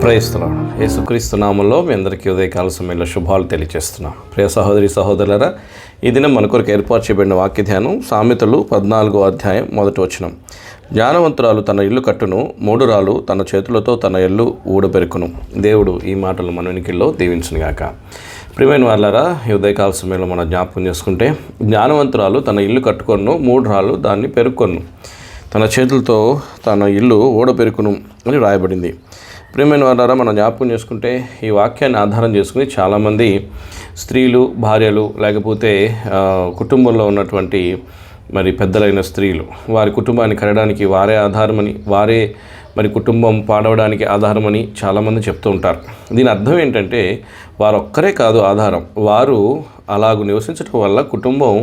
ప్రేస్తున్నాను. యేసుక్రీస్తు నామంలో మీ అందరికీ ఉదయకాల సమయంలో శుభాలు తెలియజేస్తున్నాం. ప్రియ సహోదరి సహోదరులారా, ఈ దినం మన కొరకు ఏర్పాటు చేయబడిన వాక్య ధ్యానం సామెతలు 14వ అధ్యాయం 1వ వచనం. జ్ఞానవంతురాలు తన ఇల్లు కట్టును, మూఢురాలు తన చేతులతో తన ఇల్లు ఊడబెరుకును. దేవుడు ఈ మాటలు మన వెనుకల్లో దీవించునుగాక. ప్రియమైన వాళ్ళారా, ఈ ఉదయకాల సమయంలో మనం జ్ఞాపకం చేసుకుంటే, జ్ఞానవంతురాలు తన ఇల్లు కట్టుకొను, మూఢురాలు దాన్ని పెరుక్కొను. తన చేతులతో తన ఇల్లు ఊడబెరుకును అని రాయబడింది. ప్రియమైన వాళ్ళారా, మనం జ్ఞాపకం చేసుకుంటే ఈ వాక్యాన్ని ఆధారం చేసుకుని చాలామంది స్త్రీలు, భార్యలు, లేకపోతే కుటుంబంలో ఉన్నటువంటి మరి పెద్దలైన స్త్రీలు వారి కుటుంబాన్ని కట్టడానికి వారే ఆధారమని, వారే మరి కుటుంబం పాడవడానికి ఆధారమని చాలామంది చెప్తూ ఉంటారు. దీని అర్థం ఏంటంటే వారు ఒక్కరే కాదు ఆధారం, వారు అలాగూ నివసించడం వల్ల కుటుంబం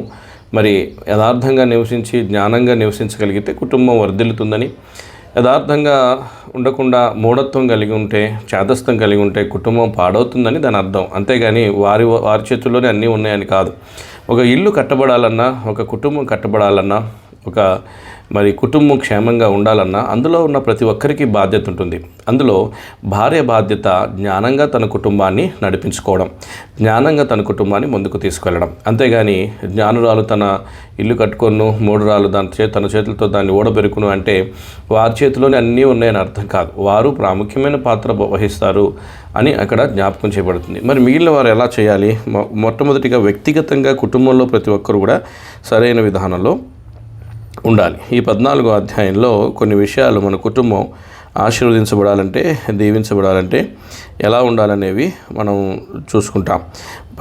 మరి యథార్థంగా నివసించి జ్ఞానంగా నివసించగలిగితే కుటుంబం వర్ధిల్లుతుందని, యథార్థంగా ఉండకుండా మూఢత్వం కలిగి ఉంటే, చేతస్థం కలిగి ఉంటే కుటుంబం పాడవుతుందని దాని అర్థం. అంతేగాని వారి చేతుల్లోనే అన్నీ ఉన్నాయని కాదు. ఒక ఇల్లు కట్టబడాలన్నా, ఒక కుటుంబం కట్టబడాలన్నా, ఒక మరి కుటుంబం క్షేమంగా ఉండాలన్నా అందులో ఉన్న ప్రతి ఒక్కరికి బాధ్యత ఉంటుంది. అందులో భార్య బాధ్యత జ్ఞానంగా తన కుటుంబాన్ని నడిపించుకోవడం, జ్ఞానంగా తన కుటుంబాన్ని ముందుకు తీసుకెళ్ళడం. అంతేగాని జ్ఞానురాలు తన ఇల్లు కట్టుకొను, మూఢురాలు తన చేతులతో దాన్ని ఓడబెరుకును అంటే వారి చేతిలోనే అన్నీ ఉన్నాయని అర్థం కాదు. వారు ప్రాముఖ్యమైన పాత్ర వహిస్తారు అని అక్కడ జ్ఞాపకం చేయబడుతుంది. మరి మిగిలిన వారు ఎలా చేయాలి? మొట్టమొదటిగా వ్యక్తిగతంగా కుటుంబంలో ప్రతి ఒక్కరు కూడా సరైన విధానంలో ఉండాలి. ఈ 14వ అధ్యాయంలో కొన్ని విషయాలు మన కుటుంబం ఆశీర్వదించబడాలంటే, దీవించబడాలంటే ఎలా ఉండాలనేవి మనం చూసుకుంటాం.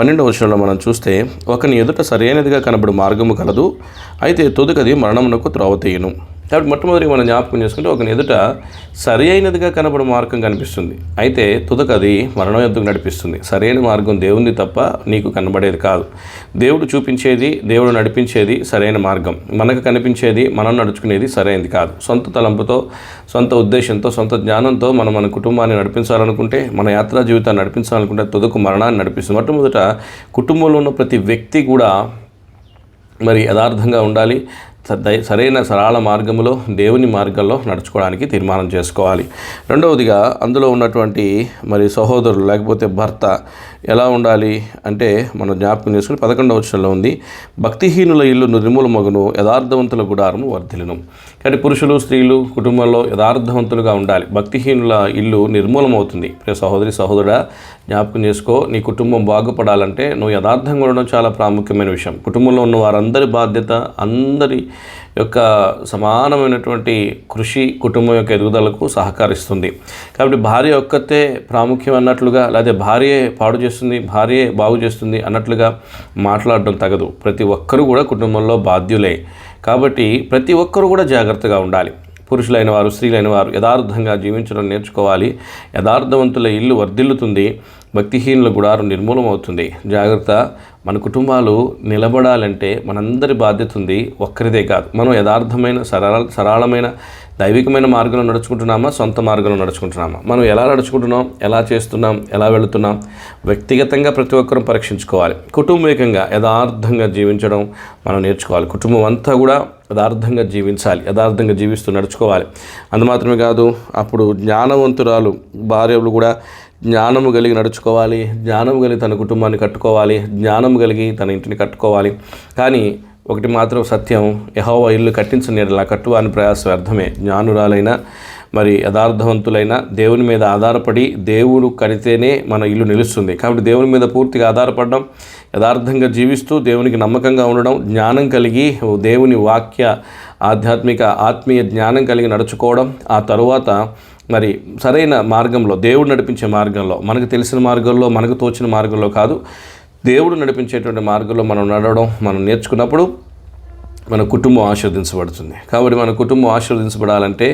12వ వచనంలో మనం చూస్తే, ఒకని ఎదుట సరైనదిగా కనబడు మార్గము కలదు, అయితే తుదకది మరణమునకు త్రోవ తీయును. కాబట్టి మొట్టమొదటిగా మనం జ్ఞాపకం చేసుకుంటే, ఒకని ఎదుట సరి అయినదిగా కనబడు మార్గం కనిపిస్తుంది, అయితే తుదకది మరణం ఎద్దుకు నడిపిస్తుంది. సరైన మార్గం దేవుంది తప్ప నీకు కనబడేది కాదు. దేవుడు చూపించేది, దేవుడు నడిపించేది సరైన మార్గం. మనకు కనిపించేది, మనం నడుచుకునేది సరైనది కాదు. సొంత తలంపుతో, సొంత ఉద్దేశంతో, సొంత జ్ఞానంతో మనం మన కుటుంబాన్ని నడిపించాలనుకుంటే, మన యాత్రా జీవితాన్ని నడిపించాలనుకుంటే తుదకు మరణాన్ని నడిపిస్తుంది. మొట్టమొదట కుటుంబంలో ఉన్న ప్రతి వ్యక్తి కూడా మరి యథార్థంగా ఉండాలి, సరైన సరళ మార్గంలో, దేవుని మార్గంలో నడుచుకోవడానికి తీర్మానం చేసుకోవాలి. రెండవదిగా అందులో ఉన్నటువంటి మరి సహోదరులు లేకపోతే భర్త ఎలా ఉండాలి అంటే మనం జ్ఞాపకం చేసుకుని 11వ వచనంలో ఉంది, భక్తిహీనుల ఇల్లు నిర్మూలమగును, యథార్థవంతుల గుడారము వర్ధిల్లును. కానీ పురుషులు, స్త్రీలు కుటుంబంలో యథార్థవంతులుగా ఉండాలి. భక్తిహీనుల ఇల్లు నిర్మూలమవుతుంది. సహోదరి సహోదరుడా, జ్ఞాపకం చేసుకో, నీ కుటుంబం బాగుపడాలంటే నువ్వు యథార్థంగా ఉండడం చాలా ప్రాముఖ్యమైన విషయం. కుటుంబంలో ఉన్న వారందరి బాధ్యత, అందరి యొక్క సమానమైనటువంటి కృషి కుటుంబం యొక్క ఎదుగుదలకు సహకరిస్తుంది. కాబట్టి భార్య ఒక్కతే ప్రాముఖ్యం అన్నట్లుగా, లేదా భార్యే పాడు చేస్తుంది, భార్యే బాగు చేస్తుంది అన్నట్లుగా మాట్లాడడం తగదు. ప్రతి ఒక్కరూ కూడా కుటుంబంలో బాధ్యులే. కాబట్టి ప్రతి ఒక్కరూ కూడా జాగ్రత్తగా ఉండాలి. పురుషులైన వారు, స్త్రీలైన వారు యథార్థంగా జీవించడం నేర్చుకోవాలి. యథార్థవంతుల ఇల్లు వర్ధిల్లుతుంది, భక్తిహీనుల గుడారం నిర్మూలమవుతుంది. జాగ్రత్త. మన కుటుంబాలు నిలబడాలంటే మనందరి బాధ్యత ఉంది, ఒక్కరిదే కాదు. మనం యథార్థమైన సరళమైన దైవికమైన మార్గంలో నడుచుకుంటున్నామా, సొంత మార్గంలో నడుచుకుంటున్నామా? మనం ఎలా నడుచుకుంటున్నాం, ఎలా చేస్తున్నాం, ఎలా వెళుతున్నాం? వ్యక్తిగతంగా ప్రతి ఒక్కరూ పరీక్షించుకోవాలి. కుటుంబికంగా యథార్థంగా జీవించడం మనం నేర్చుకోవాలి. కుటుంబం అంతా కూడా యథార్థంగా జీవించాలి, యథార్థంగా జీవిస్తూ నడుచుకోవాలి. అందు మాత్రమే కాదు, అప్పుడు జ్ఞానవంతురాలు భార్యలు కూడా జ్ఞానము కలిగి నడుచుకోవాలి, జ్ఞానము కలిగి తన కుటుంబాన్ని కట్టుకోవాలి, జ్ఞానం కలిగి తన ఇంటిని కట్టుకోవాలి. కానీ ఒకటి మాత్రం సత్యం, యెహోవా ఇల్లు కట్టించని యెడల కట్టువాని ప్రయాస వ్యర్థమే. జ్ఞానురాలైన మరి యథార్థవంతులైన దేవుని మీద ఆధారపడి దేవుడు కడితేనే మన ఇల్లు నిలుస్తుంది. కాబట్టి దేవుని మీద పూర్తిగా ఆధారపడడం, యథార్థంగా జీవిస్తూ దేవునికి నమ్మకంగా ఉండడం, జ్ఞానం కలిగి దేవుని వాక్య ఆత్మీయ జ్ఞానం కలిగి నడుచుకోవడం, ఆ తరువాత మరి సరైన మార్గంలో, దేవుడు నడిపించే మార్గంలో, మనకు తెలిసిన మార్గంలో, మనకు తోచిన మార్గంలో కాదు, దేవుడు నడిపించేటువంటి మార్గంలో మనం నడవడం మనం నేర్చుకున్నప్పుడు మన కుటుంబం ఆశీర్వదించబడుతుంది. కాబట్టి మన కుటుంబం ఆశీర్వదించబడాలంటే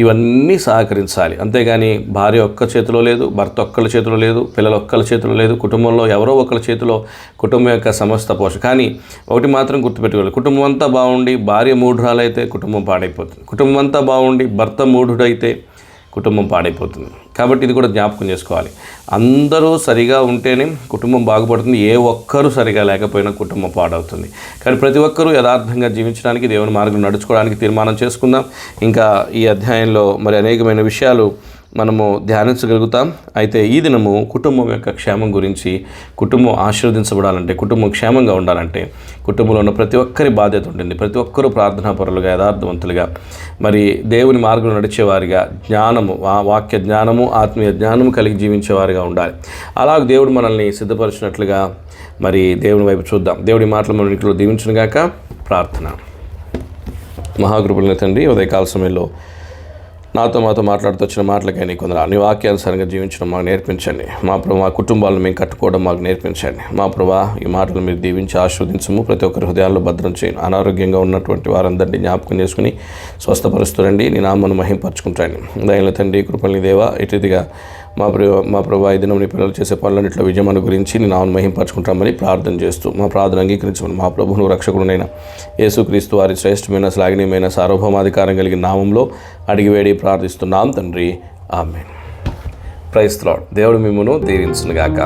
ఇవన్నీ సహకరించాలి. అంతేగాని భార్య ఒక్క చేతిలో లేదు, భర్త ఒక్కళ్ళ చేతిలో లేదు, పిల్లలు ఒక్కళ్ళ చేతిలో లేదు, కుటుంబంలో ఎవరో ఒకళ్ళ చేతిలో కుటుంబం యొక్క సమస్త పోషణ. కానీ ఒకటి మాత్రం గుర్తుపెట్టుకోవాలి, కుటుంబం అంతా బాగుండి భార్య మూఢురాలైతే కుటుంబం పాడైపోతుంది. కుటుంబం అంతా బాగుండి భర్త మూఢుడైతే కుటుంబం పాడైపోతుంది. కాబట్టి ఇది కూడా జ్ఞాపకం చేసుకోవాలి. అందరూ సరిగా ఉంటేనే కుటుంబం బాగుపడుతుంది. ఏ ఒక్కరూ సరిగా లేకపోయినా కుటుంబం పాడవుతుంది. కానీ ప్రతి ఒక్కరూ యథార్థంగా జీవించడానికి, దేవుని మార్గం నడుచుకోవడానికి తీర్మానం చేసుకుందాం. ఇంకా ఈ అధ్యాయంలో మరి అనేకమైన విషయాలు మనము ధ్యానించగలుగుతాం. అయితే ఈ దినము కుటుంబం యొక్క క్షేమం గురించి, కుటుంబం ఆశీర్వదించబడాలంటే, కుటుంబం క్షేమంగా ఉండాలంటే కుటుంబంలో ఉన్న ప్రతి ఒక్కరి బాధ్యత ఉంటుంది. ప్రతి ఒక్కరూ ప్రార్థనాపరులుగా, యథార్థవంతులుగా, మరి దేవుని మార్గం నడిచేవారిగా, జ్ఞానము, వాక్య జ్ఞానము, ఆత్మీయ జ్ఞానము కలిగి జీవించేవారిగా ఉండాలి. అలాగ దేవుడు మనల్ని సిద్ధపరిచినట్లుగా మరి దేవుని వైపు చూద్దాం. దేవుడి మాటలు మన ఇంట్లో దీవించునుగాక. ప్రార్థన. మహాకృపణ తండ్రి, ఉదయకాల సమయంలో మాతో మాట్లాడుతూ వచ్చిన మాటలకై నీ కొందరు నీ వాక్యానుసారంగా జీవించడం మాకు నేర్పించండి. మా ప్రభు, మా కుటుంబాలను మేము కట్టుకోవడం మాకు నేర్పించండి. మా ప్రభా, ఈ మాటలు మీరు దీవించి ఆస్వాదించము. ప్రతి ఒక్కరి హృదయాల్లో భద్రం చేయను. అనారోగ్యంగా ఉన్నటువంటి వారందరినీ జ్ఞాపకం చేసుకుని స్వస్థపరుస్తురండి. నీ నామను మహింపరచుకుంటాండి. దయల తండ్రి, కృపల్ని దేవా, ఇటుదిగా మా ప్రభా, ఈ దినం నీ పిల్లలు చేసే పనులన్నింటిలో విజయమను గురించి నీ నామను మహింపరచుకుంటామని ప్రార్థన చేస్తూ మా ప్రార్థన అంగీకరించమని మా ప్రభువును రక్షకుడునైన యేసుక్రీస్తు వారి శ్రేష్టమైన, శ్లాఘనీయమైన, సార్వభౌమాధికారం కలిగిన నామంలో అడిగి వేడి ప్రార్థిస్తున్నాం తండ్రి. ఆమేన్. Praise the Lord. దేవుడు మిమ్మును దీవించునుగాక.